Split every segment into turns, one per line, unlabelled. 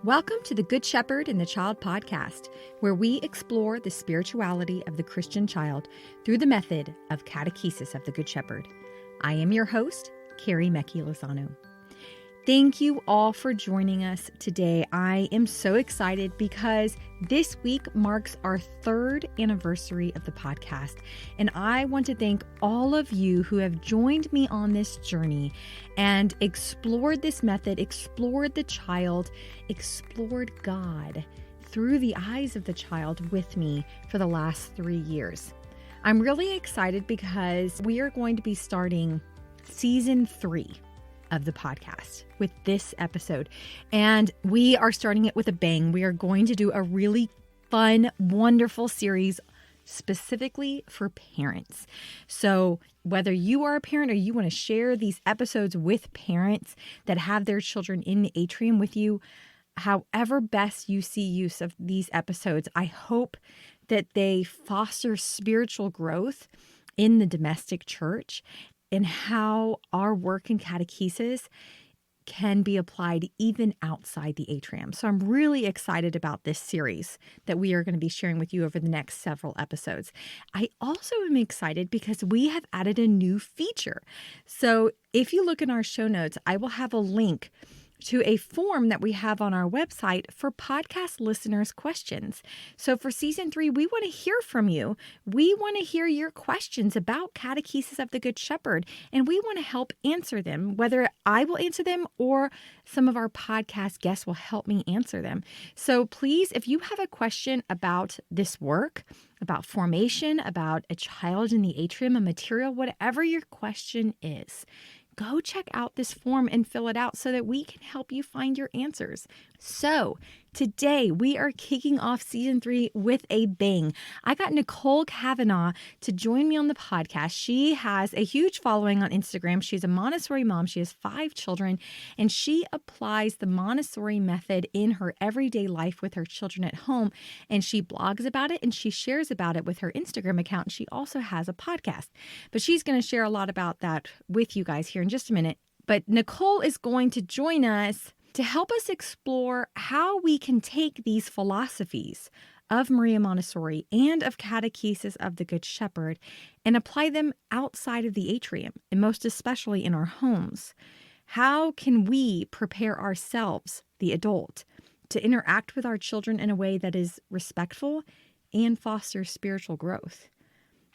Welcome to the Good Shepherd and the Child podcast, where we explore the spirituality of the Christian child through the method of catechesis of the Good Shepherd. I am your host, Carrie Mecchi-Lozano. Thank you all for joining us today. I am so excited because this week marks our 3rd anniversary of the podcast, and I want to thank all of you who have joined me on this journey and explored this method, explored the child, explored God through the eyes of the child with me for the last 3 years. I'm really excited because we are going to be starting season 3 of the podcast with this episode. And we are starting it with a bang. We are going to do a really fun, wonderful series specifically for parents. So whether you are a parent or you want to share these episodes with parents that have their children in the atrium with you, however best you see use of these episodes, I hope that they foster spiritual growth in the domestic church and how our work in catechesis can be applied even outside the atrium. So I'm really excited about this series that we are going to be sharing with you over the next several episodes. I also am excited because we have added a new feature. So if you look in our show notes, I will have a link to a form that we have on our website for podcast listeners' questions. So for season 3, we want to hear from you. We want to hear your questions about catechesis of the Good Shepherd, and we want to help answer them, whether I will answer them or some of our podcast guests will help me answer them. So please, if you have a question about this work, about formation, about a child in the atrium, a material, whatever your question is, go check out this form and fill it out so that we can help you find your answers. So today we are kicking off season 3 with a bang. I got Nicole Kavanaugh to join me on the podcast. She has a huge following on Instagram. She's a Montessori mom. She has 5 children, and she applies the Montessori method in her everyday life with her children at home. And she blogs about it and she shares about it with her Instagram account. She also has a podcast, but she's going to share a lot about that with you guys here in just a minute. But Nicole is going to join us to help us explore how we can take these philosophies of Maria Montessori and of catechesis of the Good Shepherd and apply them outside of the atrium, and most especially in our homes. How can we prepare ourselves, the adult, to interact with our children in a way that is respectful and fosters spiritual growth?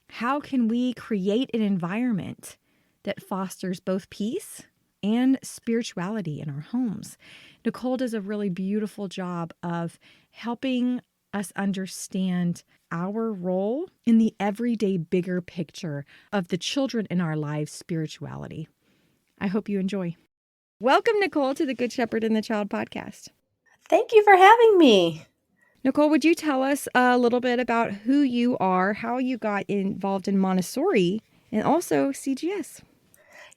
How can we create an environment that fosters both peace and spirituality in our homes? Nicole does a really beautiful job of helping us understand our role in the everyday bigger picture of the children in our lives' spirituality. I hope you enjoy. Welcome, Nicole, to the Good Shepherd and the Child podcast.
Thank you for having me.
Nicole, would you tell us a little bit about who you are, how you got involved in Montessori, and also CGS?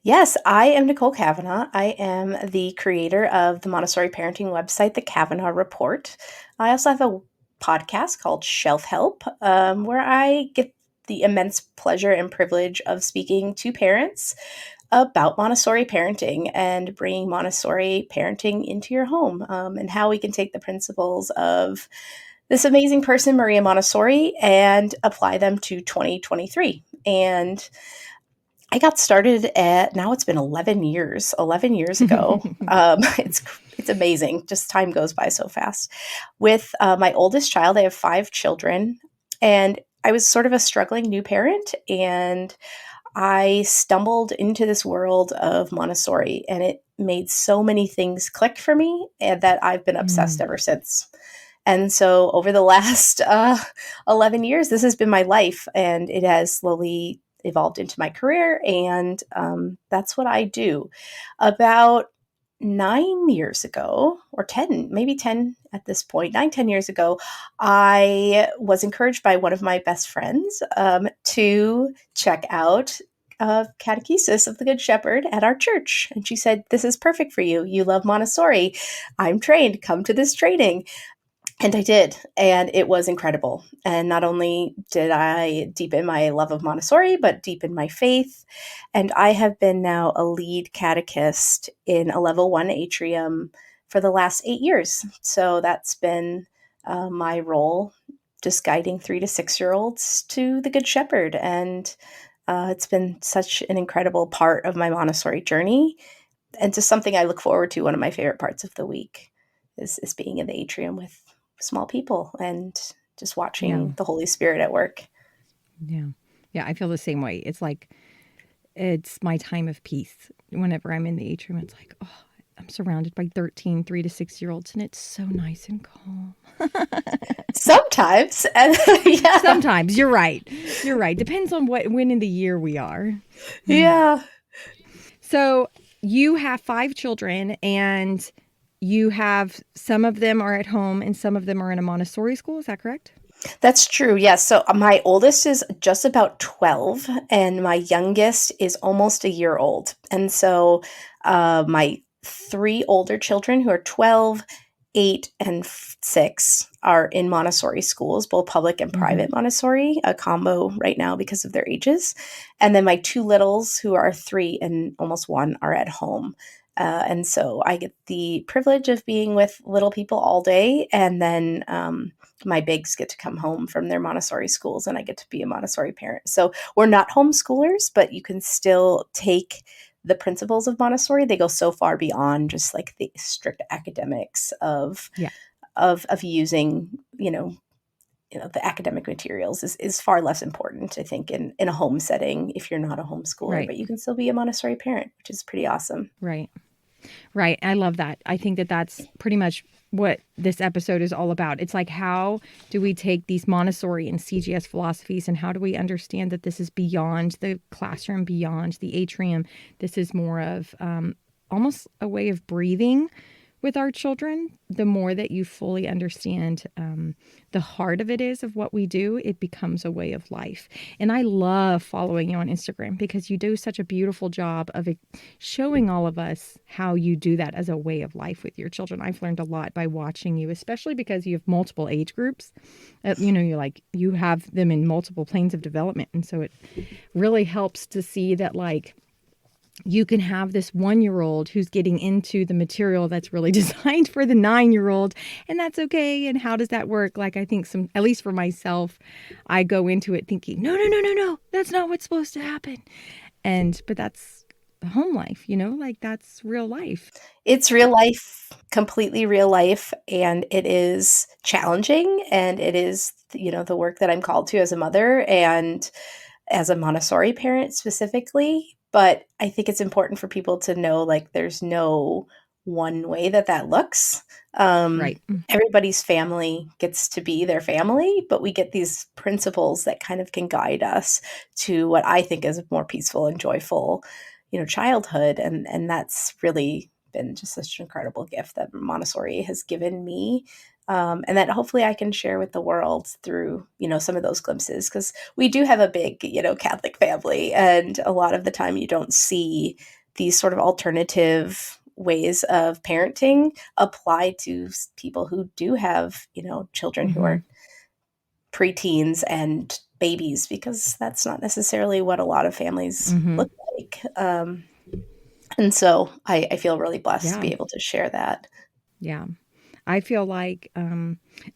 Yes, I am Nicole Kavanaugh. I am the creator of the Montessori parenting website, The Kavanaugh Report. I also have a podcast called Shelf Help, where I get the immense pleasure and privilege of speaking to parents about Montessori parenting and bringing Montessori parenting into your home, and how we can take the principles of this amazing person, Maria Montessori, and apply them to 2023. And I got started now it's been 11 years ago. It's amazing. Just time goes by so fast. With my oldest child, I have 5 children, and I was sort of a struggling new parent, and I stumbled into this world of Montessori, and it made so many things click for me, and that I've been obsessed ever since. And so over the last 11 years, this has been my life, and it has slowly evolved into my career, and that's what I do. About 9 years ago, or 10, maybe 10 at this point, 10 years ago, I was encouraged by one of my best friends to check out catechesis of the Good Shepherd at our church. And she said, "This is perfect for you. You love Montessori. I'm trained. Come to this training." And I did, and it was incredible. And not only did I deepen my love of Montessori, but deepen my faith. And I have been now a lead catechist in a level 1 atrium for the last 8 years. So that's been my role, just guiding 3 to 6-year-olds to the Good Shepherd. And it's been such an incredible part of my Montessori journey, and just something I look forward to. One of my favorite parts of the week is being in the atrium with small people and just watching the Holy Spirit at work.
Yeah. Yeah, I feel the same way. It's like, it's my time of peace. Whenever I'm in the atrium, it's like, oh, I'm surrounded by 13, 3 to 6-year-olds, and it's so nice and calm.
Sometimes. Yeah.
Sometimes. You're right. You're right. Depends on when in the year we are.
Yeah.
So you have 5 children, and you have, some of them are at home and some of them are in a Montessori school. Is that correct?
That's true. Yes. So my oldest is just about 12, and my youngest is almost a year old. And so my 3 older children, who are 12, 8, and 6, are in Montessori schools, both public and private Montessori, a combo right now because of their ages. And then my 2 littles, who are 3 and almost 1, are at home. And so I get the privilege of being with little people all day, and then my bigs get to come home from their Montessori schools, and I get to be a Montessori parent. So we're not homeschoolers, but you can still take the principles of Montessori. They go so far beyond just like the strict academics of using, the academic materials is far less important, I think, in a home setting if you're not a homeschooler.
Right.
But you can still be a Montessori parent, which is pretty awesome.
Right. Right. I love that. I think that that's pretty much what this episode is all about. It's like, how do we take these Montessori and CGS philosophies, and how do we understand that this is beyond the classroom, beyond the atrium? This is more of almost a way of breathing with our children. The more that you fully understand the heart of it is of what we do, it becomes a way of life. And I love following you on Instagram because you do such a beautiful job of showing all of us how you do that as a way of life with your children. I've learned a lot by watching you, especially because you have multiple age groups. You have them in multiple planes of development. And so it really helps to see that, like, you can have this 1-year-old who's getting into the material that's really designed for the 9-year-old, and that's okay. And how does that work? Like, I think at least for myself, I go into it thinking, no, that's not what's supposed to happen. But that's the home life, like that's real life.
It's real life, completely real life. And it is challenging. And it is, the work that I'm called to as a mother and as a Montessori parent specifically. But I think it's important for people to know, like, there's no one way that looks.
Right.
Everybody's family gets to be their family, but we get these principles that kind of can guide us to what I think is a more peaceful and joyful, childhood. And that's really been just such an incredible gift that Montessori has given me. And that hopefully I can share with the world through, some of those glimpses, because we do have a big, Catholic family. And a lot of the time you don't see these sort of alternative ways of parenting apply to people who do have, children who are preteens and babies, because that's not necessarily what a lot of families look like. And so I feel really blessed to be able to share that.
Yeah. I feel like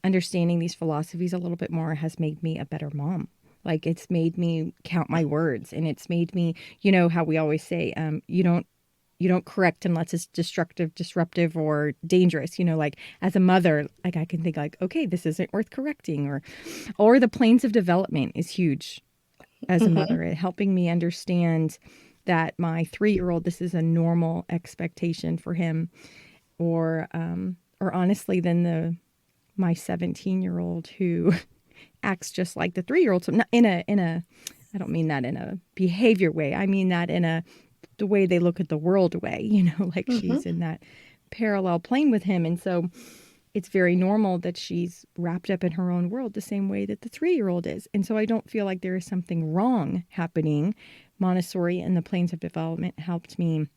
understanding these philosophies a little bit more has made me a better mom. Like, it's made me count my words, and it's made me, how we always say, you don't correct unless it's destructive, disruptive, or dangerous. Like, as a mother, like, I can think like, okay, this isn't worth correcting, or the planes of development is huge as a mother, helping me understand that my 3-year-old, this is a normal expectation for him, or honestly, than my 17-year-old who acts just like the 3-year-old. So not in a, I don't mean that in a behavior way. I mean that in the way they look at the world way, like she's in that parallel plane with him. And so it's very normal that she's wrapped up in her own world the same way that the 3-year-old is. And so I don't feel like there is something wrong happening. Montessori and the planes of development helped me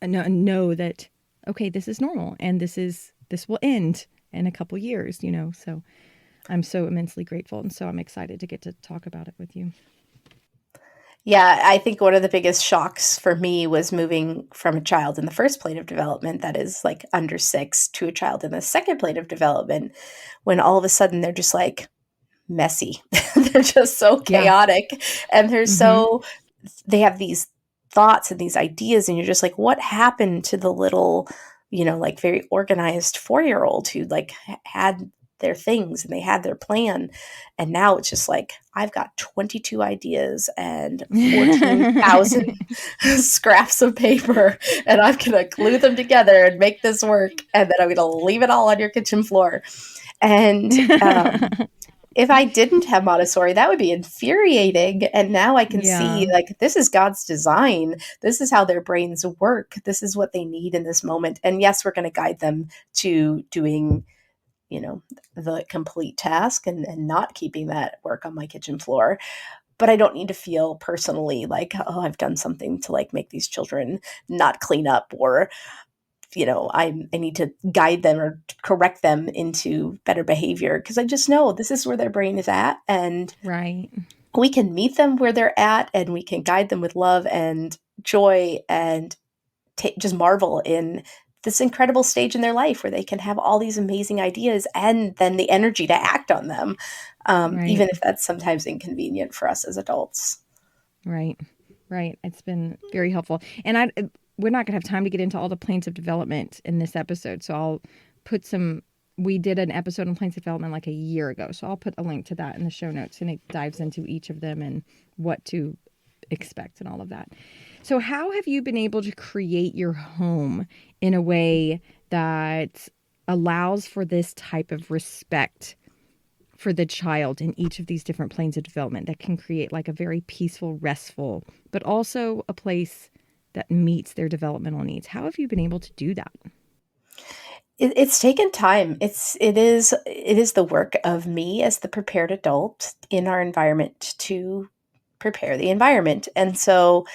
know that, okay, this is normal, and this will end in a couple years, so I'm so immensely grateful. And so I'm excited to get to talk about it with you.
Yeah, I think one of the biggest shocks for me was moving from a child in the first plane of development that is like under 6 to a child in the second plane of development when all of a sudden they're just like messy. They're just so
Yeah.
chaotic and
Mm-hmm.
they have these thoughts and these ideas and you're just like what happened to the little, like very organized 4-year-old who like had their things and they had their plan and now it's just like I've got 22 ideas and 14,000 scraps of paper and I'm going to glue them together and make this work and then I'm going to leave it all on your kitchen floor. And if I didn't have Montessori, that would be infuriating. And now I can see,
Yeah.
like, this is God's design. This is how their brains work. This is what they need in this moment. And yes, we're going to guide them to doing, the complete task and not keeping that work on my kitchen floor. But I don't need to feel personally like, oh, I've done something to like make these children not clean up or I need to guide them or correct them into better behavior because I just know this is where their brain is at and
Right.
we can meet them where they're at and we can guide them with love and joy and just marvel in this incredible stage in their life where they can have all these amazing ideas and then the energy to act on them,
Right.
even if that's sometimes inconvenient for us as adults.
Right. Right. It's been very helpful. And we're not going to have time to get into all the planes of development in this episode. So I'll put we did an episode on planes of development like a year ago. So I'll put a link to that in the show notes and it dives into each of them and what to expect and all of that. So how have you been able to create your home in a way that allows for this type of respect for the child in each of these different planes of development that can create like a very peaceful, restful, but also a place that meets their developmental needs? How have you been able to do that?
It's taken time. It is the work of me as the prepared adult in our environment to prepare the environment. And so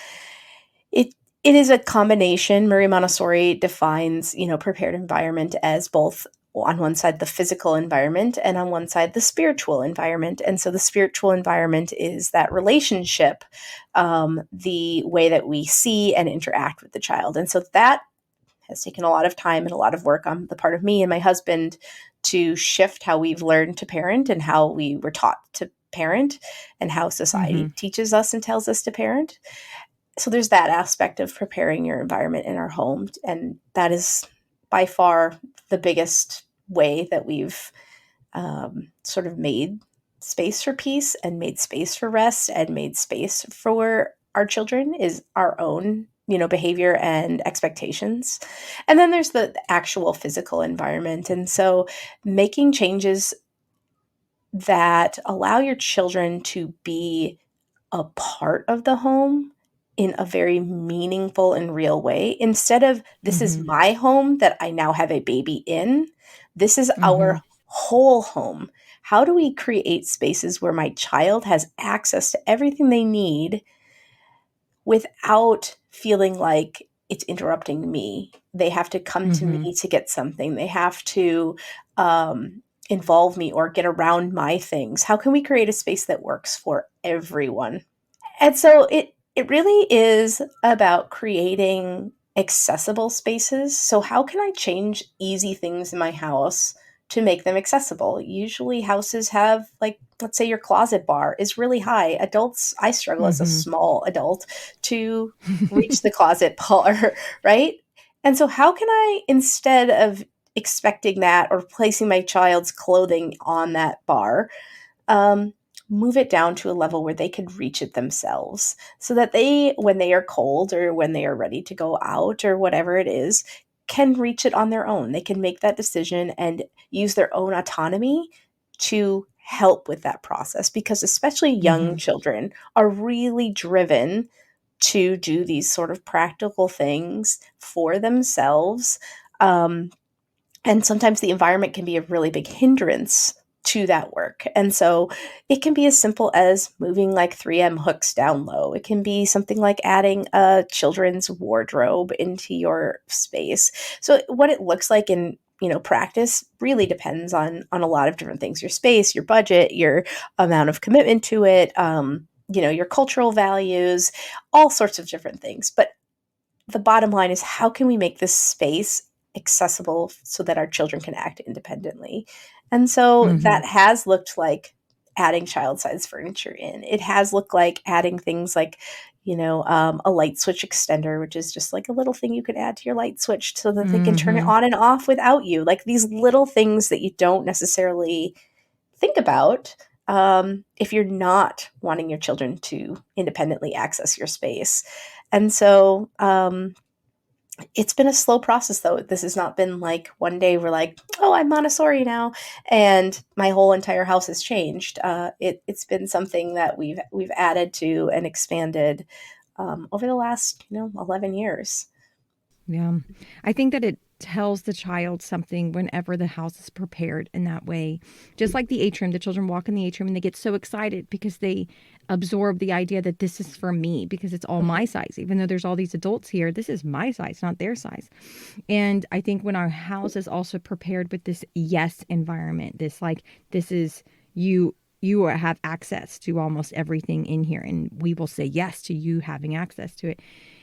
it it is a combination. Marie Montessori defines, prepared environment as both on one side the physical environment and on one side the spiritual environment. And so the spiritual environment is that relationship, the way that we see and interact with the child. And so that has taken a lot of time and a lot of work on the part of me and my husband to shift how we've learned to parent and how we were taught to parent and how
Mm-hmm.
society teaches us and tells us to parent. So there's that aspect of preparing your environment in our home. And that is by far the biggest way that we've sort of made space for peace and made space for rest and made space for our children is our own behavior and expectations. And then there's the actual physical environment. And so making changes that allow your children to be a part of the home in a very meaningful and real way instead of this is
Mm-hmm.
my home that I now have a baby in. This is
Mm-hmm.
our whole home. How do we create spaces where my child has access to everything they need without feeling like it's interrupting me? They have to come to
Mm-hmm.
me to get something. They have to involve me or get around my things. How can we create a space that works for everyone? And so it really is about creating accessible spaces. So how can I change easy things in my house to make them accessible? Usually houses have like let's say your closet bar is really high. Adults, I struggle as a
Mm-hmm.
small adult to reach the closet bar, right? And so how can I instead of expecting that or placing my child's clothing on that bar, um, move it down to a level where they can reach it themselves so that they, when they are cold or when they are ready to go out or whatever it is, can reach it on their own. They can make that decision and use their own autonomy to help with that process because especially young
Mm-hmm.
children are really driven to do these sort of practical things for themselves. Um, and sometimes the environment can be a really big hindrance to that work. And so it can be as simple as moving like 3M hooks down low. It can be something like adding a children's wardrobe into your space. So what it looks like in practice really depends on a lot of different things: your space, your budget, your amount of commitment to it. your cultural values, all sorts of different things. But the bottom line is, how can we make this space accessible so that our children can act independently? And so
Mm-hmm.
that has looked like adding child-size furniture in. It has looked like adding things like, a light switch extender, which is just like a little thing you could add to your light switch so that they can turn it
Mm-hmm.
on and off without you. Like these little things that you don't necessarily think about if you're not wanting your children to independently access your space. And so it's been a slow process, though. This has not been like one day we're like, oh, I'm Montessori now, and my whole entire house has changed. It's been something that we've added to and expanded over the last 11 years.
Yeah. I think that it tells the child something whenever the house is prepared in that way. Just like the atrium, the children walk in the atrium and they get so excited because they absorb the idea that this is for me because it's all
Mhm.
my size. Even though there's all these adults here, this is my size, not their size. And I think when our house is also prepared with this yes environment, this is you have access to almost everything in here and we will say yes to you having access to it.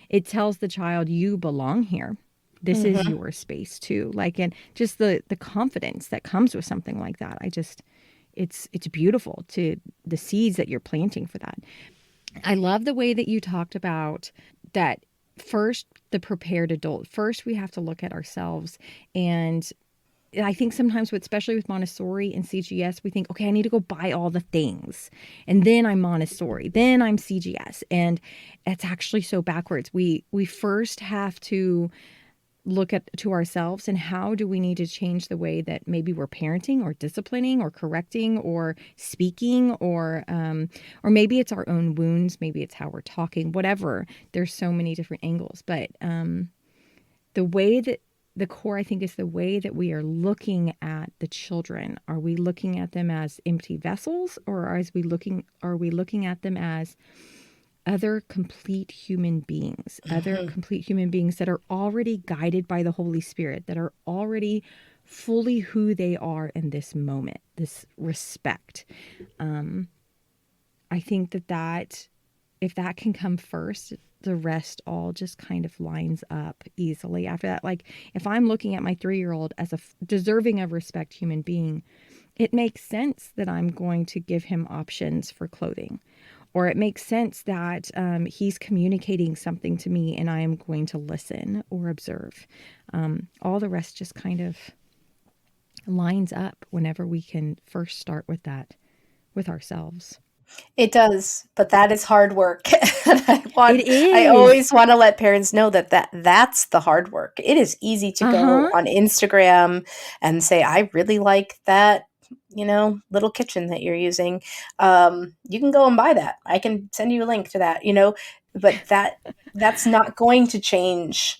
It tells the child you belong here. This is
Mhm.
your space too. Like, and just the confidence that comes with something like that. It's beautiful to the seeds that you're planting for that. I love the way that you talked about that. First, the prepared adult. First, we have to look at ourselves. And I think sometimes, especially with Montessori and CGS, we think, okay, I need to go buy all the things. And then I'm Montessori, then I'm CGS. And it's actually so backwards. We first have to look at to ourselves and how do we need to change the way that maybe we're parenting or disciplining or correcting or speaking or maybe it's our own wounds, maybe it's how we're talking, whatever. There's so many different angles, but the way that the core, I think, is the way that we are looking at the children. Are we looking at them as empty vessels, or are we looking at them as other complete human beings, other
Mhm.
complete human beings that are already guided by the Holy Spirit, that are already fully who they are in this moment, this respect. Um, I think that if that can come first, the rest all just kind of lines up easily after that. Like if I'm looking at my 3-year-old as a deserving of respect human being, it makes sense that I'm going to give him options for clothing, or it makes sense that he's communicating something to me and I am going to listen or observe. All the rest just kind of lines up whenever we can first start with that with ourselves.
It does, but that is hard work. And
It
I
is.
always want to let parents know that's the hard work. It is easy to
Uh
go
huh.
on Instagram and say, I really like that, little kitchen that you're using. You can go and buy that. I can send you a link to that, but that's not going to change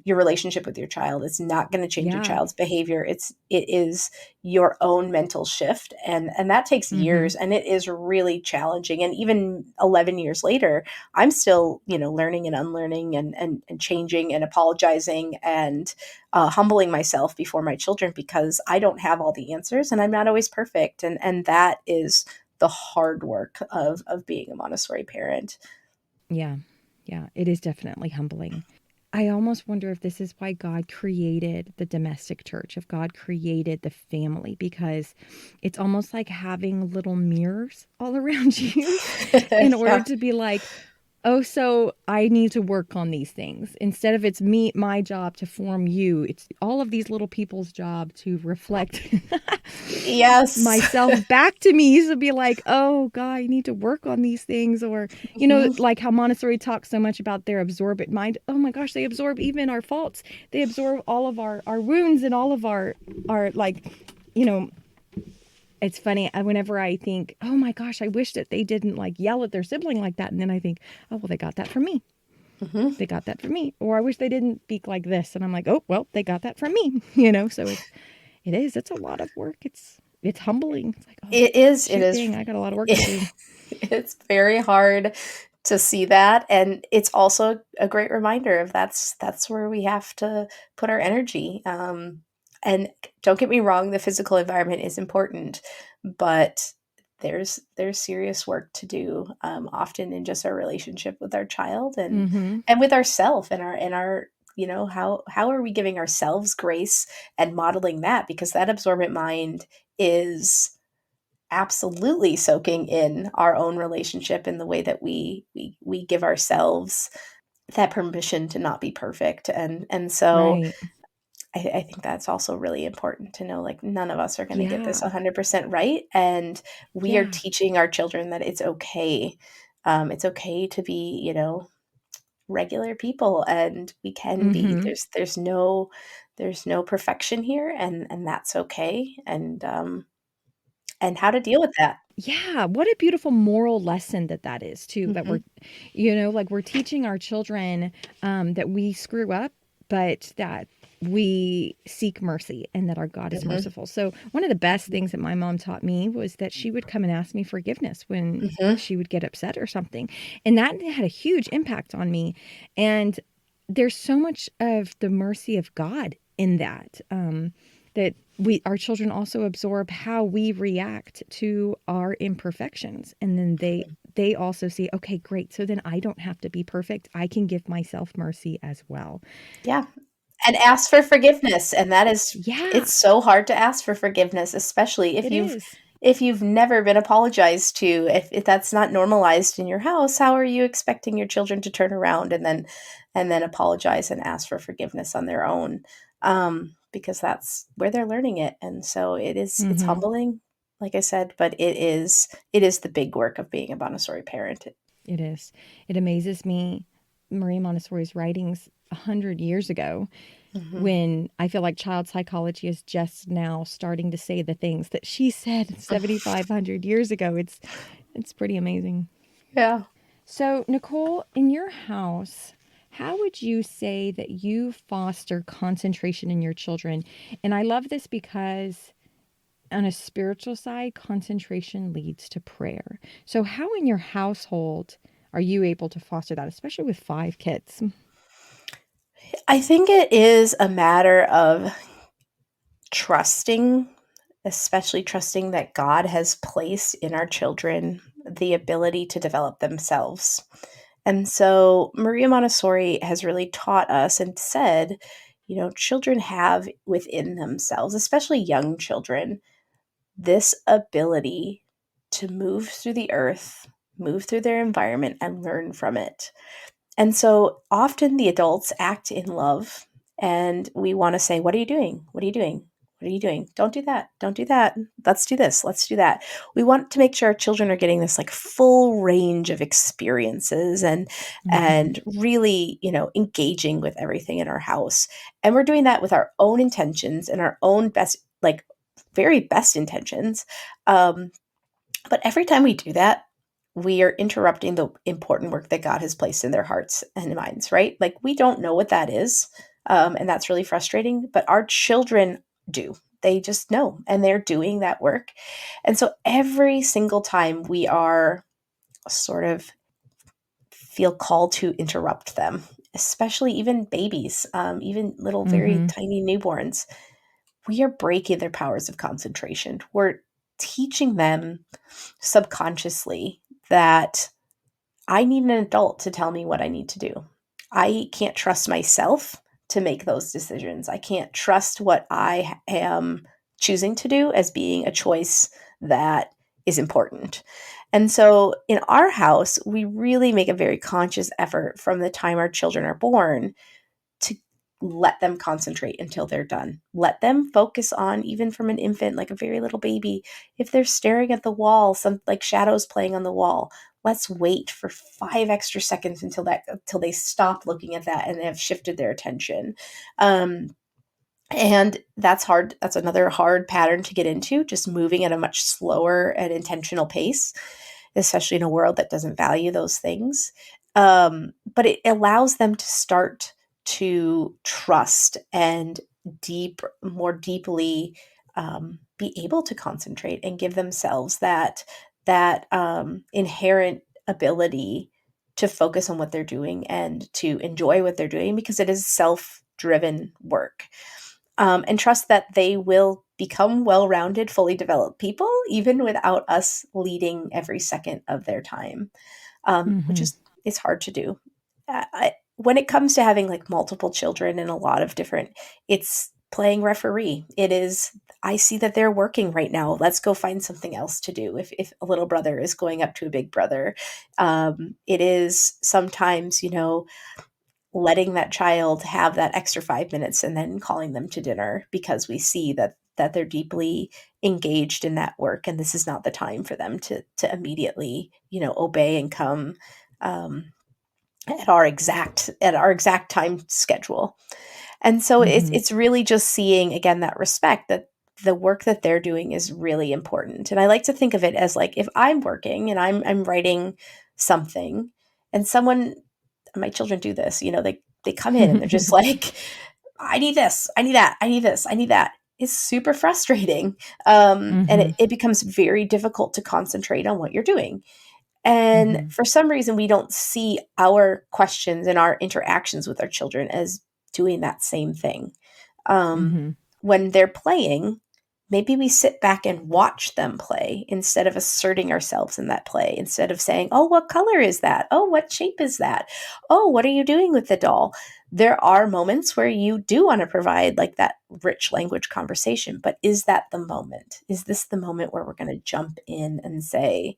your relationship with your child. It's not going to change your
Yeah.
child's behavior. It is your own mental shift, and that takes
Mm hmm.
years, and it is really challenging. And even 11 years later, I'm still learning and unlearning and changing and apologizing and humbling myself before my children because I don't have all the answers and I'm not always perfect, and that is the hard work of being a Montessori parent.
Yeah. Yeah. It is definitely humbling. I almost wonder if this is why God created the domestic church, if God created the family, because it's almost like having little mirrors all around you in order
Yeah.
to be like, oh, so I need to work on these things. Instead of it's my job to form you, it's all of these little people's job to reflect
Yes.
myself back to me. So be like, oh God, you need to work on these things. Or,
Mhm.
like how Montessori talks so much about their absorbent mind. Oh my gosh, they absorb even our faults. They absorb all of our wounds and all of our like, you know, it's funny. Whenever I think, oh my gosh, I wish that they didn't like yell at their sibling like that. And then I think, oh, well, they got that from me.
Mhm.
They got that from me. Or I wish they didn't speak like this. And I'm like, oh, well, they got that from me. So it's a lot of work. It's humbling. It's like, oh,
It is. It
shoot,
is.
dang, I got a lot of work to do.
It's very hard to see that, and it's also a great reminder of that's where we have to put our energy. And don't get me wrong, the physical environment is important, but there's serious work to do, often in just our relationship with our child
Mm-hmm.
and with ourself and our how are we giving ourselves grace and modeling that, because that absorbent mind is absolutely soaking in our own relationship in the way that we give ourselves that permission to not be perfect. And so
Right.
I think that's also really important to know, like, none of us are going to get this
Yeah.
100% right. And we are
Yeah.
teaching our children that it's okay. It's okay to be, regular people, and we can be.
Mm-hmm.
There's no perfection here, and that's okay. And how to deal with that.
Yeah, what a beautiful moral lesson that is too, that we're,
Hmm.
like we're teaching our children that we screw up, but that we seek mercy and that our God is
Hmm.
merciful. So one of the best things that my mom taught me was that she would come and ask me forgiveness when
Hmm.
she would get upset or something. And that had a huge impact on me. And there's so much of the mercy of God in that. That our children also absorb how we react to our imperfections, and then they also see, okay, great, so then I don't have to be perfect, I can give myself mercy as well.
Yeah. And ask for forgiveness, and that is
Yeah,
it's so hard to ask for forgiveness, especially
it is.
if you've never been apologized to. If that's not normalized in your house, how are you expecting your children to turn around and then apologize and ask for forgiveness on their own? Because that's where they're learning it. And so it's
Mm-hmm.
humbling, like I said, but it is the big work of being a Montessori parent.
It is. It amazes me, Maria Montessori's writings 100 years ago,
Hmm.
when I feel like child psychology is just now starting to say the things that she said 7,500 years ago. It's pretty amazing.
Yeah.
So, Nicole, in your house, how would you say that you foster concentration in your children? And I love this because on a spiritual side, concentration leads to prayer. So, how in your household are you able to foster that, especially with 5 kids?
I think it is a matter of trusting, especially trusting that God has placed in our children the ability to develop themselves. And so Maria Montessori has really taught us and said, children have within themselves, especially young children, this ability to move through the earth, move through their environment, and learn from it. And so often the adults act in love, and we want to say, "What are you doing? What are you doing? What are you doing? Don't do that. Don't do that. Let's do this. Let's do that." We want to make sure our children are getting this like full range of experiences
Mm-hmm.
and really, engaging with everything in our house. And we're doing that with our own intentions and our own best, like very best intentions. Um, but every time we do that, we are interrupting the important work that God has placed in their hearts and minds, right? Like, we don't know what that is. And that's really frustrating, but our children do. They just know, and they're doing that work. And so every single time we are sort of feel called to interrupt them, especially even babies, even little, very
Mm-hmm.
tiny newborns, we are breaking their powers of concentration. We're teaching them subconsciously that I need an adult to tell me what I need to do. I can't trust myself to make those decisions. I can't trust what I am choosing to do as being a choice that is important. And so in our house, we really make a very conscious effort from the time our children are born to let them concentrate until they're done. Let them focus on, even from an infant, like a very little baby, if they're staring at the wall, some like shadows playing on the wall, let's wait for 5 extra seconds until they stop looking at that and they have shifted their attention. And that's hard. That's another hard pattern to get into, just moving at a much slower and intentional pace, especially in a world that doesn't value those things. But it allows them to start to trust and more deeply be able to concentrate and give themselves that inherent ability to focus on what they're doing and to enjoy what they're doing, because it is self-driven work. And trust that they will become well-rounded, fully developed people, even without us leading every second of their time, which
Mm-hmm.
is it's hard to do. When it comes to having like multiple children and a lot of different, it's playing referee. It is, I see that they're working right now. Let's go find something else to do. If a little brother is going up to a big brother, it is sometimes, letting that child have that extra 5 minutes and then calling them to dinner because we see that they're deeply engaged in that work, and this is not the time for them to immediately obey and come um, at our exact time schedule. And so it's
Mm-hmm.
it's really just seeing again that respect, that the work that they're doing is really important. And I like to think of it as like if I'm working and I'm writing something, and someone, my children do this, they come in and they're just like, I need this, I need that, I need this, I need that. It's super frustrating. And
Mm-hmm.
it becomes very difficult to concentrate on what you're doing. And
Mm-hmm.
for some reason, we don't see our questions and our interactions with our children as doing that same thing. Um,
Mm-hmm.
when they're playing, maybe we sit back and watch them play instead of asserting ourselves in that play, instead of saying, oh, what color is that? Oh, what shape is that? Oh, what are you doing with the doll? There are moments where you do want to provide like that rich language conversation, but is that the moment? Is this the moment where we're going to jump in and say,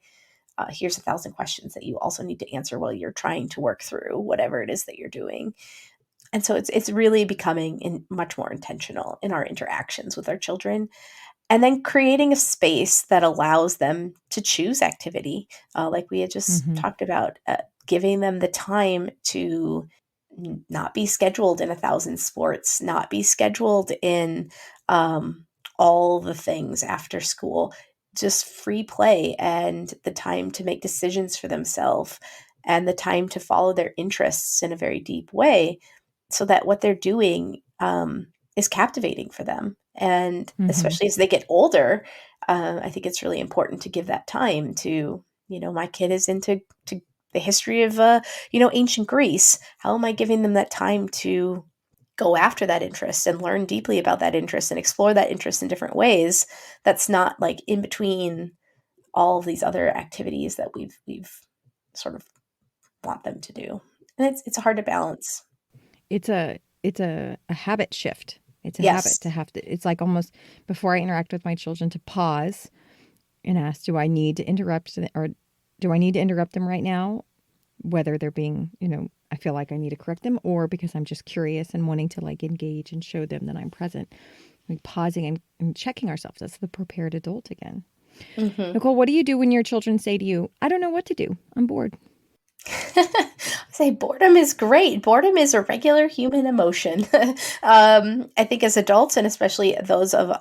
here's 1,000 questions that you also need to answer while you're trying to work through whatever it is that you're doing? And so it's really becoming much more intentional in our interactions with our children, and then creating a space that allows them to choose activity, like we had just
Mm-hmm.
talked about, giving them the time to not be scheduled in 1,000 sports, not be scheduled in um, all the things after school, just free play and the time to make decisions for themselves and the time to follow their interests in a very deep way, so that what they're doing is captivating for them. And
Mm-hmm.
especially as they get older, I think it's really important to give that time to, my kid is into to the history of, ancient Greece. How am I giving them that time to go after that interest and learn deeply about that interest and explore that interest in different ways? That's not like in between all of these other activities that we've sort of want them to do. And it's hard to balance.
It's a habit shift. It's a habit to
Yes.
have to. It's like almost before I interact with my children to pause and ask, do I need to interrupt or do I need to interrupt them right now? Whether they're being, I feel like I need to correct them, or because I'm just curious and wanting to like engage and show them that I'm present. Like pausing and checking ourselves as the prepared adult again.
Hmm.
Nicole, what do you do when your children say to you, I don't know what to do? I'm bored.
I say boredom is great. Boredom is a regular human emotion. I think as adults, and especially those of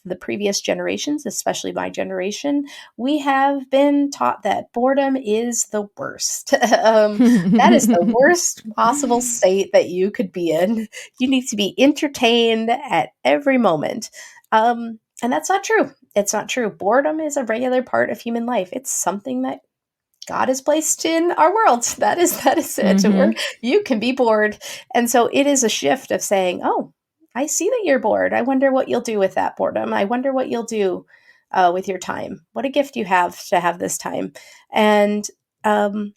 the previous generations, especially my generation, we have been taught that boredom is the worst. That is the worst possible state that you could be in. You need to be entertained at every moment. And that's not true. It's not true. Boredom is a regular part of human life. It's something that God is placed in our world. That is it.
Mm-hmm.
You can be bored. And so it is a shift of saying, oh, I see that you're bored. I wonder what you'll do with that boredom. I wonder what you'll do with your time. What a gift you have to have this time. And um,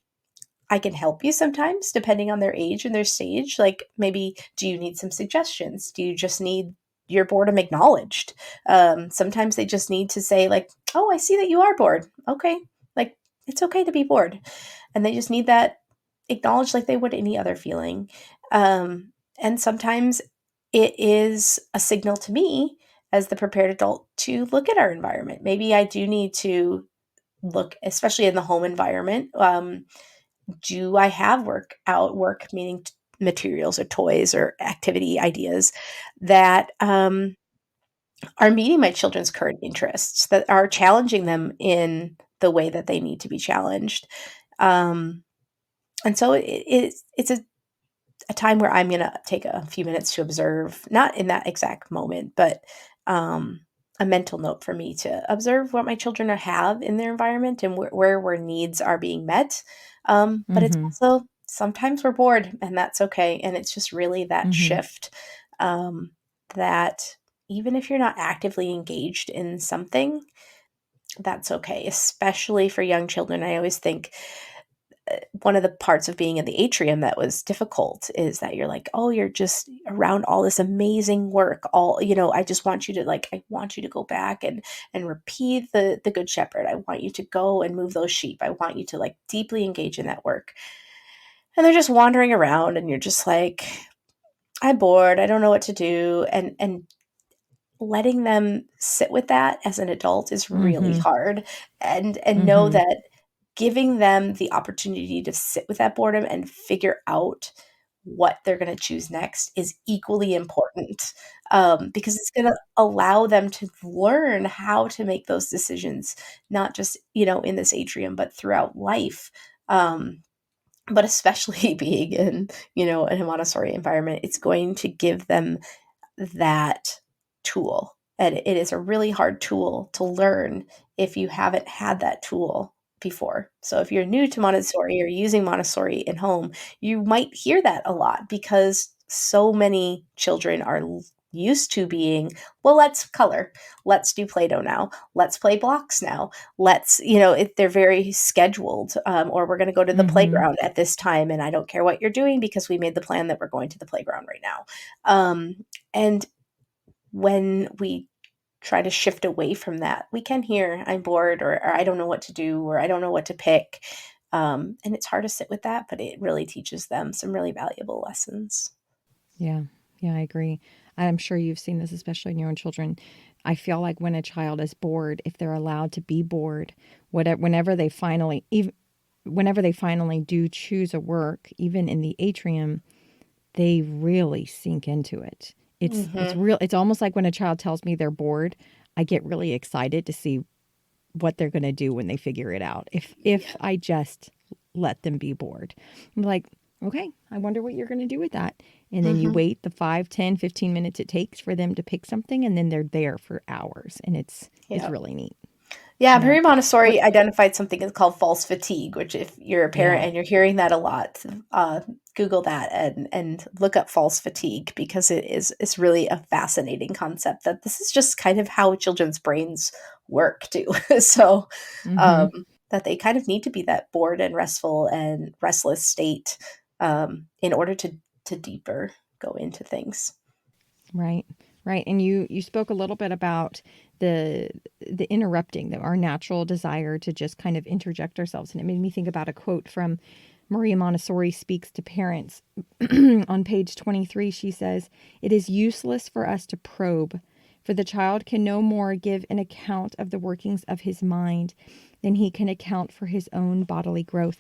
I can help you sometimes, depending on their age and their stage. Like maybe, do you need some suggestions? Do you just need your boredom acknowledged? Sometimes they just need to say, like, oh, I see that you are bored. Okay. Like, it's okay to be bored. And they just need that acknowledged like they would any other feeling. And sometimes it is a signal to me as the prepared adult to look at our environment. Maybe I do need to look, especially in the home environment. Do I have work meaning materials or toys or activity ideas that are meeting my children's current interests, that are challenging them in the way that they need to be challenged? Um, and so it's a time where I'm going to take a few minutes to observe, not in that exact moment, but um, a mental note for me to observe what my children have in their environment and where needs are being met. But it's
Mm-hmm.
also sometimes we're bored, and that's okay. And it's just really that
Mm-hmm.
shift, that even if you're not actively engaged in something, that's okay, especially for young children. I always think one of the parts of being in the atrium that was difficult is that you're like, oh, you're just around all this amazing work. I just want you to I want you to go back and repeat the Good Shepherd. I want you to go and move those sheep. I want you to deeply engage in that work. And they're just wandering around and you're just like, I'm bored. I don't know what to do. And letting them sit with that as an adult is really hard. And know that giving them the opportunity to sit with that boredom and figure out what they're going to choose next is equally important, because it's going to allow them to learn how to make those decisions, not just, in this atrium, but throughout life. But especially being in, in a Montessori environment, it's going to give them that tool. And it is a really hard tool to learn if you haven't had that tool before. So if you're new to Montessori or using Montessori in home, you might hear that a lot because so many children are used to being, well, let's color, let's do Play-Doh now, let's play blocks now, they're very scheduled, or we're going to go to the playground at this time and I don't care what you're doing because we made the plan that we're going to the playground right now. And when we try to shift away from that, we can hear, I'm bored, or I don't know what to do, or I don't know what to pick. And it's hard to sit with that, but it really teaches them some really valuable lessons.
Yeah. Yeah, I agree. I'm sure you've seen this, especially in your own children. I feel like when a child is bored, if they're allowed to be bored, whenever they finally do choose a work, even in the atrium, they really sink into it. It's real. It's almost like when a child tells me they're bored, I get really excited to see what they're going to do when they figure it out. If I just let them be bored, I'm like, okay, I wonder what you're going to do with that. And then you wait the 5, 10, 15 minutes it takes for them to pick something, and then they're there for hours, and it's really neat.
Yeah, Marie Montessori identified something that's called false fatigue, which if you're a parent and you're hearing that a lot, Google that and look up false fatigue, because it's really a fascinating concept that this is just kind of how children's brains work too. So that they kind of need to be that bored and restful and restless state, in order to deeper go into things.
Right. Right. And you spoke a little bit about the interrupting, our natural desire to just kind of interject ourselves. And it made me think about a quote from Maria Montessori Speaks to Parents. On page 23, she says, "It is useless for us to probe, for the child can no more give an account of the workings of his mind than he can account for his own bodily growth."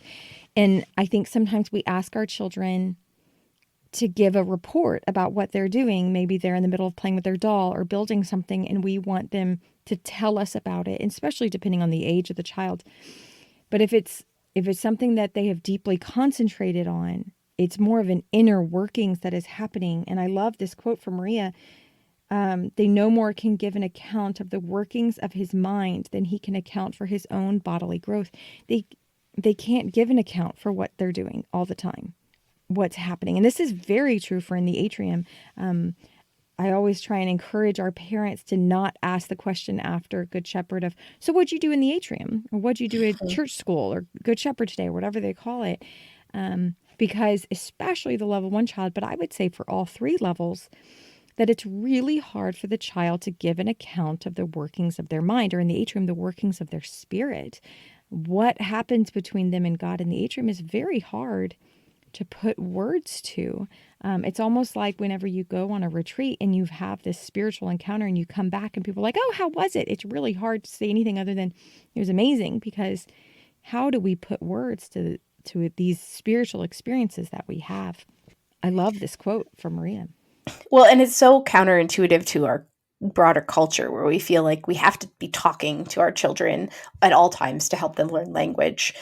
And I think sometimes we ask our children to give a report about what they're doing. Maybe they're in the middle of playing with their doll or building something, and we want them to tell us about it, especially depending on the age of the child. But if it's something that they have deeply concentrated on, it's more of an inner workings that is happening. And I love this quote from Maria. They no more can give an account of the workings of his mind than he can account for his own bodily growth. They can't give an account for what they're doing all the time, what's happening. And this is very true for in the atrium. I always try and encourage our parents to not ask the question after Good Shepherd of, so what'd you do in the atrium? Or what'd you do at church school or Good Shepherd today, or whatever they call it. Because especially the level 1 child, but I would say for all 3 levels, that it's really hard for the child to give an account of the workings of their mind, or in the atrium, the workings of their spirit. What happens between them and God in the atrium is very hard to put words to. It's almost like whenever you go on a retreat and you have this spiritual encounter and you come back and people are like, oh, how was it? It's really hard to say anything other than it was amazing, because how do we put words to these spiritual experiences that we have? I love this quote from Maria.
Well, and it's so counterintuitive to our broader culture, where we feel like we have to be talking to our children at all times to help them learn language.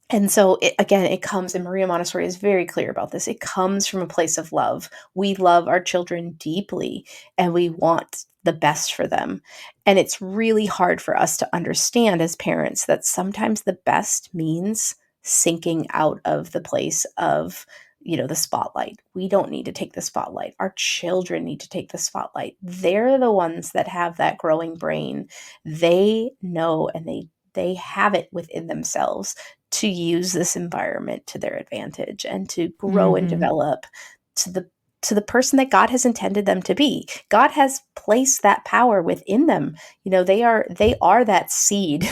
And so, it comes, and Maria Montessori is very clear about this, it comes from a place of love. We love our children deeply, and we want the best for them. And it's really hard for us to understand as parents that sometimes the best means sinking out of the place of, the spotlight. We don't need to take the spotlight. Our children need to take the spotlight. They're the ones that have that growing brain. They know, and they have it within themselves to use this environment to their advantage and to grow and
Mm-hmm.
develop to the person that God has intended them to be. God has placed that power within them. They are that seed.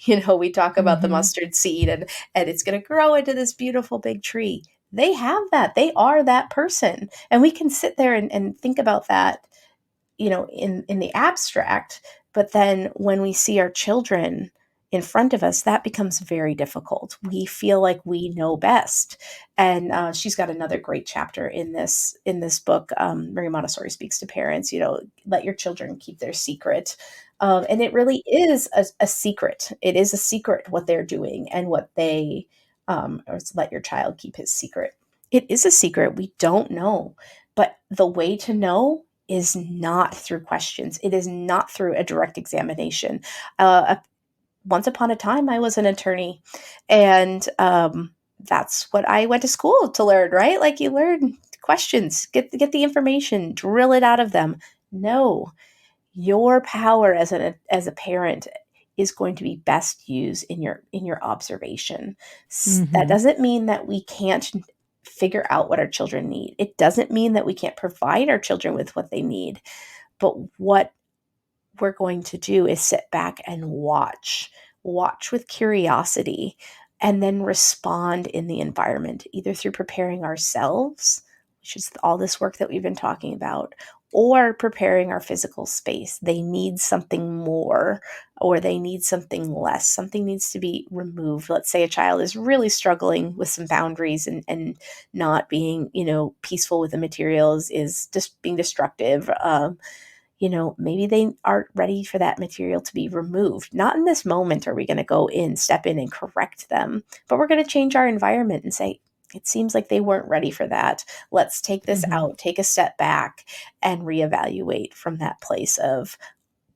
We talk about the
Mm-hmm.
mustard seed, and it's going to grow into this beautiful big tree. They have that. They are that person. And we can sit there and think about that, in the abstract. But then when we see our children in front of us, that becomes very difficult. We feel like we know best. And she's got another great chapter in this book. Maria Montessori speaks to parents. Let your children keep their secret. And it really is a secret. It is a secret what they're doing and what they, or it's let your child keep his secret. It is a secret. We don't know. But the way to know is not through questions. It is not through a direct examination. Once upon a time, I was an attorney, and that's what I went to school to learn. Right? Like, you learn questions, get the information, drill it out of them. No, your power as a parent is going to be best used in your observation. That
Mm-hmm.
doesn't mean that we can't figure out what our children need. It doesn't mean that we can't provide our children with what they need. But what we're going to do is sit back and watch with curiosity, and then respond in the environment, either through preparing ourselves, which is all this work that we've been talking about, or preparing our physical space. They need something more, or they need something less. Something needs to be removed. Let's say a child is really struggling with some boundaries, and not being, peaceful with the materials, is just being destructive. Maybe they aren't ready for that material to be removed. Not in this moment are we going to go in, step in and correct them, but we're going to change our environment and say, it seems like they weren't ready for that. Let's take this
Mm-hmm.
out, take a step back, and reevaluate from that place of,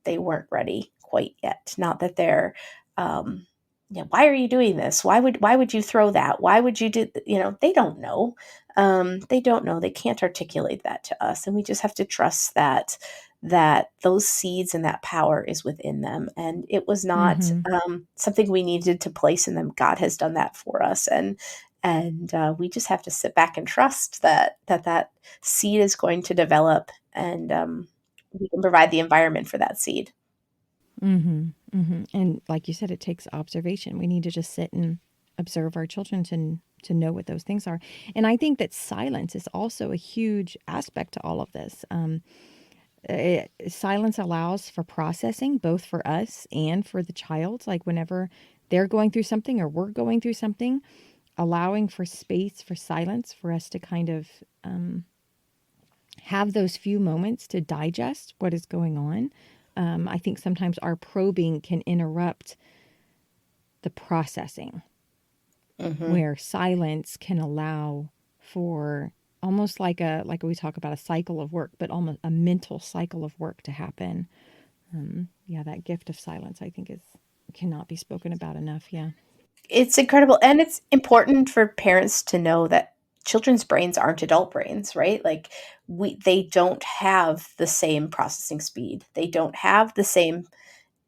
they weren't ready quite yet. Not that they're, why are you doing this? Why would you throw that? Why would you do, they don't know. They don't know. They can't articulate that to us. And we just have to trust that those seeds and that power is within them. And it was not
Mm-hmm.
something we needed to place in them. God has done that for us. And we just have to sit back and trust that seed is going to develop, and we can provide the environment for that seed.
Mm-hmm. Mm-hmm. And like you said, it takes observation. We need to just sit and observe our children to know what those things are. And I think that silence is also a huge aspect to all of this. Silence allows for processing, both for us and for the child. Like, whenever they're going through something or we're going through something, allowing for space for silence for us to kind of have those few moments to digest what is going on. I think sometimes our probing can interrupt the processing,
Hmm.
where silence can allow for almost like we talk about a cycle of work, but almost a mental cycle of work to happen. Yeah, that gift of silence, I think, is cannot be spoken about enough. Yeah.
It's incredible. And it's important for parents to know that children's brains aren't adult brains, right? Like, they don't have the same processing speed. They don't have the same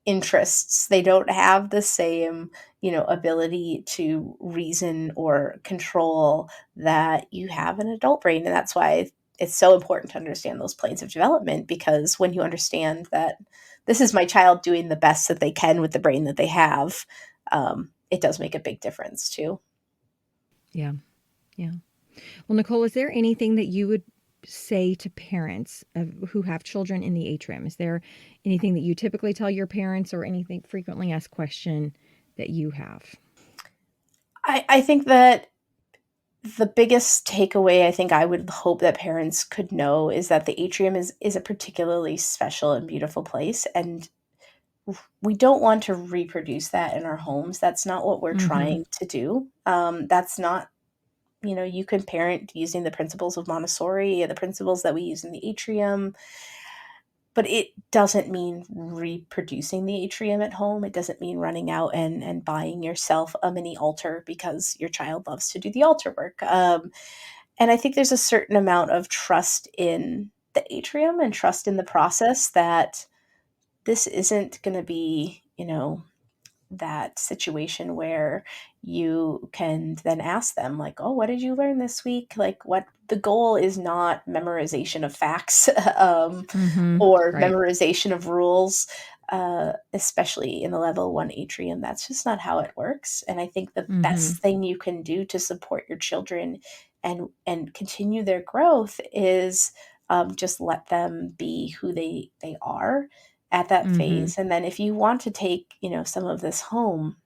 interests. They don't have the same, ability to reason or control that you have an adult brain. And that's why it's so important to understand those planes of development, because when you understand that this is my child doing the best that they can with the brain that they have, it does make a big difference too.
Yeah. Yeah. Well, Nicole, is there anything that you would say to parents who have children in the atrium? Is there anything that you typically tell your parents, or anything frequently asked question that you have?
I think that the biggest takeaway I think I would hope that parents could know is that the atrium is a particularly special and beautiful place, and we don't want to reproduce that in our homes. That's not what we're
Mm-hmm.
trying to do. That's not, you can parent using the principles of Montessori, the principles that we use in the atrium, but it doesn't mean reproducing the atrium at home. It doesn't mean running out and buying yourself a mini altar because your child loves to do the altar work. And I think there's a certain amount of trust in the atrium and trust in the process that this isn't going to be, that situation where you can then ask them like, oh, what did you learn this week? Like, what the goal is not memorization of facts or
Right.
memorization of rules, especially in the level one atrium. That's just not how it works. And I think the best thing you can do to support your children and continue their growth is just let them be who they are at that phase. And then if you want to take, some of this home,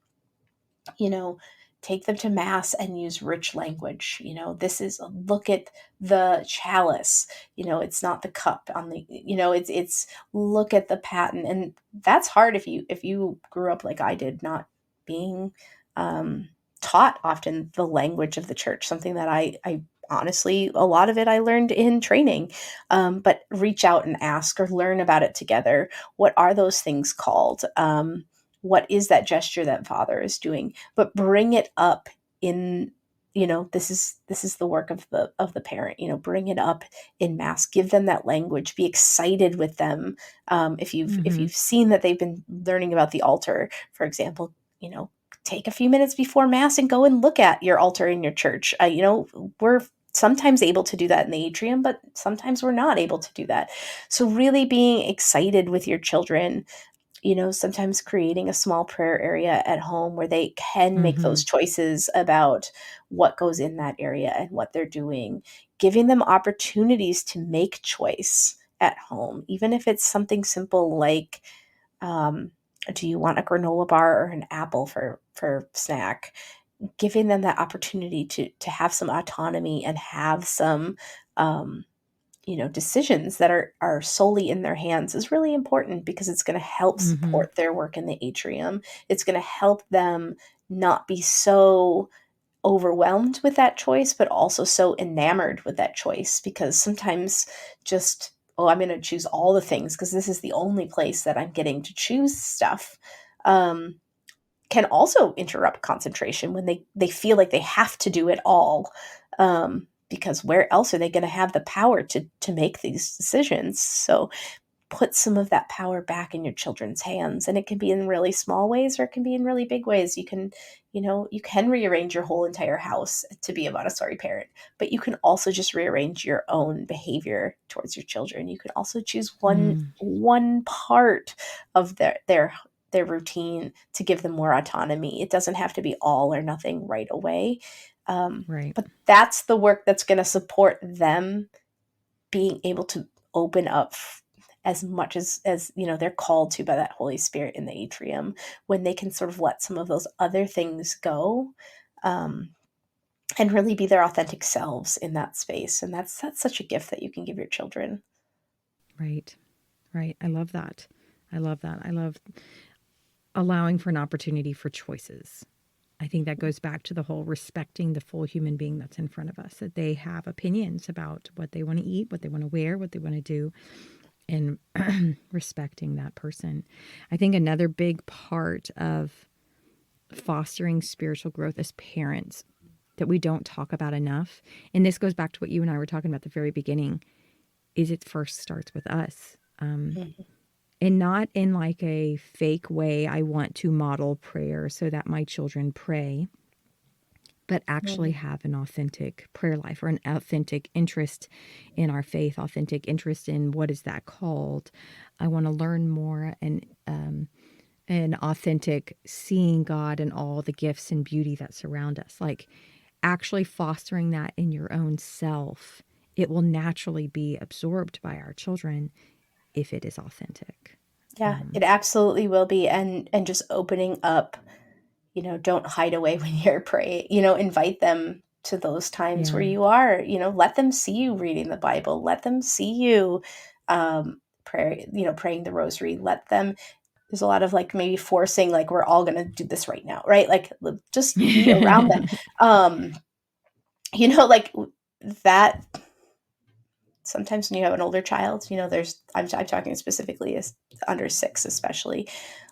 you know, take them to mass and use rich language. This is, look at the chalice, it's not the cup on the, it's look at the pattern. And that's hard if you grew up like I did, not being taught often the language of the church, something that I honestly, a lot of it I learned in training, but reach out and ask or learn about it together. What are those things called? What is that gesture that father is doing? But bring it up in, this is the work of the parent, bring it up in mass, give them that language, be excited with them. If you've seen that they've been learning about the altar, for example, take a few minutes before mass and go and look at your altar in your church. We're sometimes able to do that in the atrium, but sometimes we're not able to do that. So really being excited with your children, sometimes creating a small prayer area at home where they can make those choices about what goes in that area and what they're doing, giving them opportunities to make choice at home, even if it's something simple like, do you want a granola bar or an apple for snack? Giving them that opportunity to have some autonomy and have some, decisions that are solely in their hands is really important because it's going to help support their work in the atrium. It's going to help them not be so overwhelmed with that choice, but also so enamored with that choice, because sometimes just, oh, I'm going to choose all the things because this is the only place that I'm getting to choose stuff. Can also interrupt concentration when they feel like they have to do it all, because where else are they going to have the power to make these decisions? So put some of that power back in your children's hands, and it can be in really small ways or it can be in really big ways. You can rearrange your whole entire house to be a Montessori parent, but you can also just rearrange your own behavior towards your children. You can also choose one part of their routine to give them more autonomy. It doesn't have to be all or nothing right away.
Right.
But that's the work that's going to support them being able to open up as much as they're called to by that Holy Spirit in the atrium, when they can sort of let some of those other things go, and really be their authentic selves in that space. And that's such a gift that you can give your children.
Right. Right. I love that. I love that. I love allowing for an opportunity for choices. I think that goes back to the whole respecting the full human being that's in front of us, that they have opinions about what they want to eat, what they want to wear, what they want to do, and respecting that person. I think another big part of fostering spiritual growth as parents that we don't talk about enough, and this goes back to what you and I were talking about at the very beginning, is it first starts with us.
Mm-hmm.
And not in like a fake way, I want to model prayer so that my children pray, but actually have an authentic prayer life or an authentic interest in our faith, authentic interest in what is that called. I want to learn more, and an authentic seeing God and all the gifts and beauty that surround us. Like actually fostering that in your own self, it will naturally be absorbed by our children if it is authentic.
Yeah, it absolutely will be. And just opening up, don't hide away when you're praying, invite them to those times where
Yeah.
you are, let them see you reading the Bible, let them see you praying the rosary, let them, there's a lot of like maybe forcing, like we're all going to do this right now, right? Like just be around them. Like that. Sometimes when you have an older child, I'm talking specifically as under 6, especially,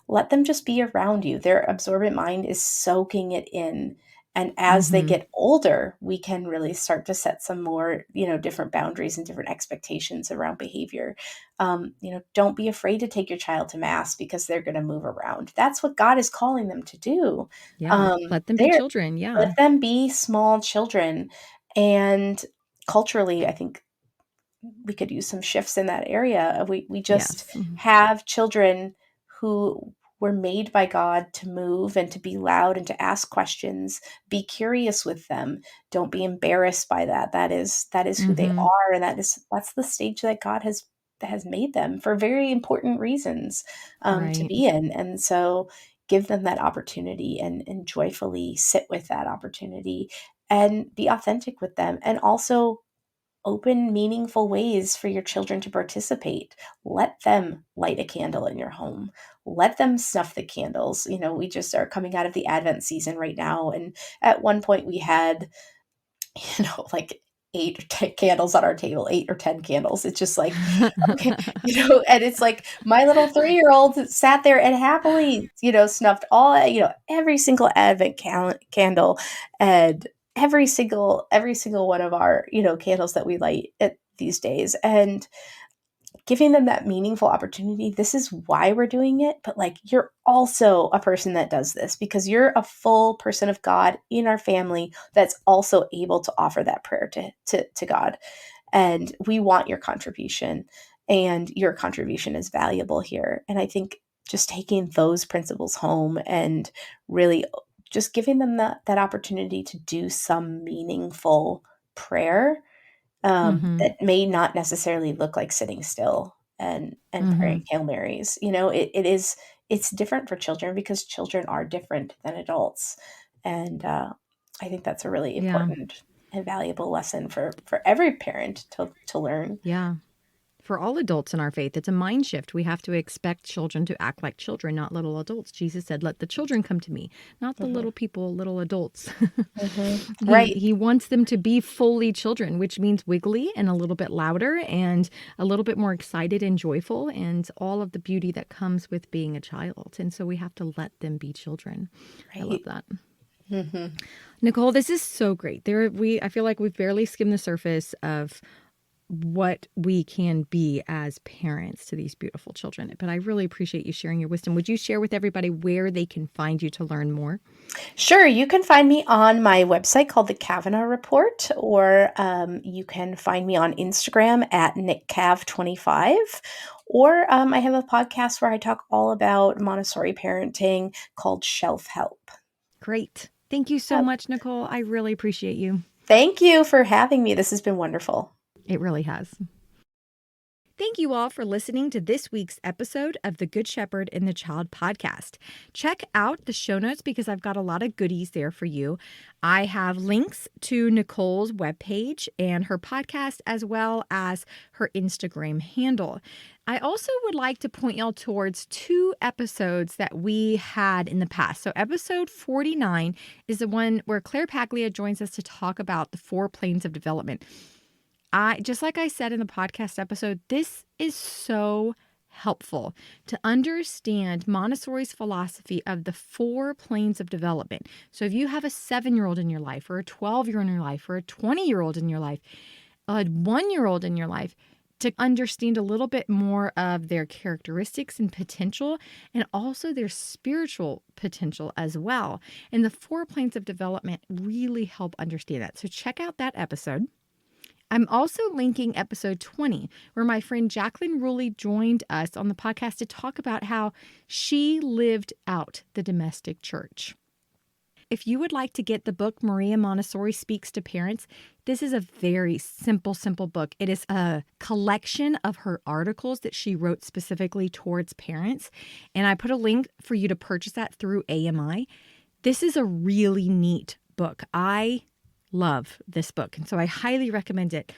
let them just be around you. Their absorbent mind is soaking it in. And as they get older, we can really start to set some more, different boundaries and different expectations around behavior. Don't be afraid to take your child to mass because they're going to move around. That's what God is calling them to do.
Yeah. Let them be
They're
children. Yeah.
Let them be small children. And culturally, I think we could use some shifts in that area. We just
Yes.
have children who were made by God to move and to be loud and to ask questions. Be curious with them. Don't be embarrassed by that. That is who they are, and that's the stage that God has made them for very important reasons to
Right.
be in. And so give them that opportunity and joyfully sit with that opportunity and be authentic with them, and also open meaningful ways for your children to participate. Let them light a candle in your home. Let them snuff the candles. We just are coming out of the Advent season right now. And at one point we had, like 8 or 10 candles on our table, 8 or 10 candles. It's just like, okay, and it's like my little 3-year-old sat there and happily, snuffed every single Advent candle, and every single one of our, candles that we light at these days. And giving them that meaningful opportunity. This is why we're doing it. But like, you're also a person that does this because you're a full person of God in our family that's also able to offer that prayer to God. And we want your contribution, and your contribution is valuable here. And I think just taking those principles home and really just giving them that opportunity to do some meaningful prayer, that may not necessarily look like sitting still and praying Hail Marys. It's different for children because children are different than adults. And I think that's a really
Yeah.
important and valuable lesson for every parent to learn.
Yeah. For all adults in our faith, it's a mind shift. We have to expect children to act like children, not little adults. Jesus said, let the children come to me, not the little people, little adults.
Right.
He wants them to be fully children, which means wiggly and a little bit louder and a little bit more excited and joyful, and all of the beauty that comes with being a child. And so we have to let them be children.
Right.
I love that. Nicole, this is so great. I feel like we've barely skimmed the surface of what we can be as parents to these beautiful children. But I really appreciate you sharing your wisdom. Would you share with everybody where they can find you to learn more?
Sure. You can find me on my website called the Kavanaugh Report, or you can find me on Instagram at NickCav25. Or I have a podcast where I talk all about Montessori parenting called Shelf Help.
Great. Thank you so much, Nicole. I really appreciate you.
Thank you for having me. This has been wonderful.
It really has. Thank you all for listening to this week's episode of the Good Shepherd and the Child podcast. Check out the show notes because I've got a lot of goodies there for you. I have links to Nicole's webpage and her podcast, as well as her Instagram handle. I also would like to point y'all towards 2 episodes that we had in the past. So episode 49 is the one where Claire Paglia joins us to talk about the 4 planes of development. Just like I said in the podcast episode, this is so helpful to understand Montessori's philosophy of the 4 planes of development. So if you have a 7-year-old in your life, or a 12-year-old in your life, or a 20-year-old in your life, a 1-year-old in your life, to understand a little bit more of their characteristics and potential, and also their spiritual potential as well. And the 4 planes of development really help understand that. So check out that episode. I'm also linking episode 20, where my friend Jaclyn Ruli joined us on the podcast to talk about how she lived out the domestic church. If you would like to get the book Maria Montessori Speaks to Parents, this is a very simple book. It is a collection of her articles that she wrote specifically towards parents, and I put a link for you to purchase that through AMI. This is a really neat book. I love this book, and so I highly recommend it.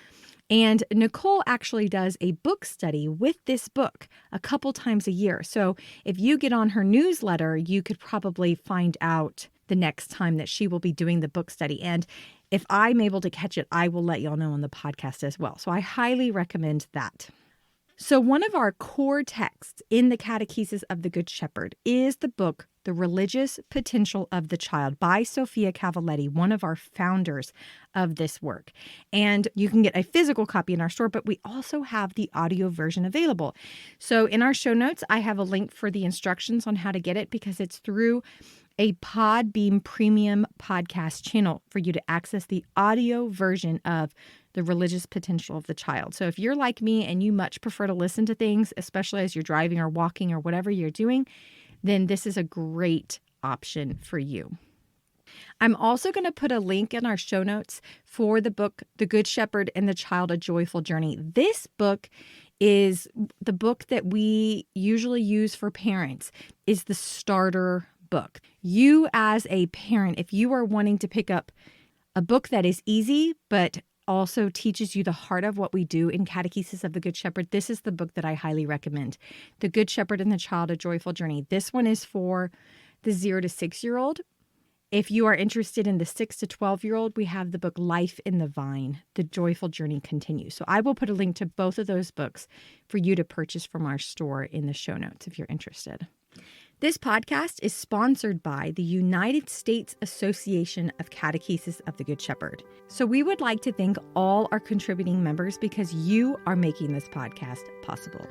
And Nicole actually does a book study with this book a couple times a year. So if you get on her newsletter, you could probably find out the next time that she will be doing the book study. And if I'm able to catch it, I will let y'all know on the podcast as well. So I highly recommend that. So one of our core texts in the Catechesis of the Good Shepherd is the book The Religious Potential of the Child by Sophia Cavalletti, one of our founders of this work. And you can get a physical copy in our store, but we also have the audio version available. So in our show notes, I have a link for the instructions on how to get it because it's through a Podbeam premium podcast channel for you to access the audio version of The Religious Potential of the Child. So if you're like me and you much prefer to listen to things, especially as you're driving or walking or whatever you're doing, then this is a great option for you. I'm also going to put a link in our show notes for the book, The Good Shepherd and the Child, A Joyful Journey. This book is the book that we usually use for parents, is the starter book. You as a parent, if you are wanting to pick up a book that is easy, but also teaches you the heart of what we do in Catechesis of the Good Shepherd, this is the book that I highly recommend. The Good Shepherd and the Child, A Joyful Journey. This one is for the 0 to 6-year-old. If you are interested in the 6 to 12-year-old, we have the book Life in the Vine, The Joyful Journey Continues. So I will put a link to both of those books for you to purchase from our store in the show notes if you're interested. This podcast is sponsored by the United States Association of Catechesis of the Good Shepherd. So we would like to thank all our contributing members because you are making this podcast possible.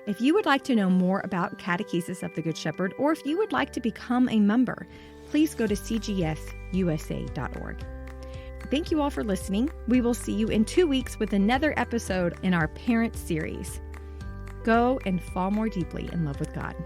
If you would like to know more about Catechesis of the Good Shepherd, or if you would like to become a member, please go to cgsusa.org. Thank you all for listening. We will see you in 2 weeks with another episode in our Parent Series. Go and fall more deeply in love with God.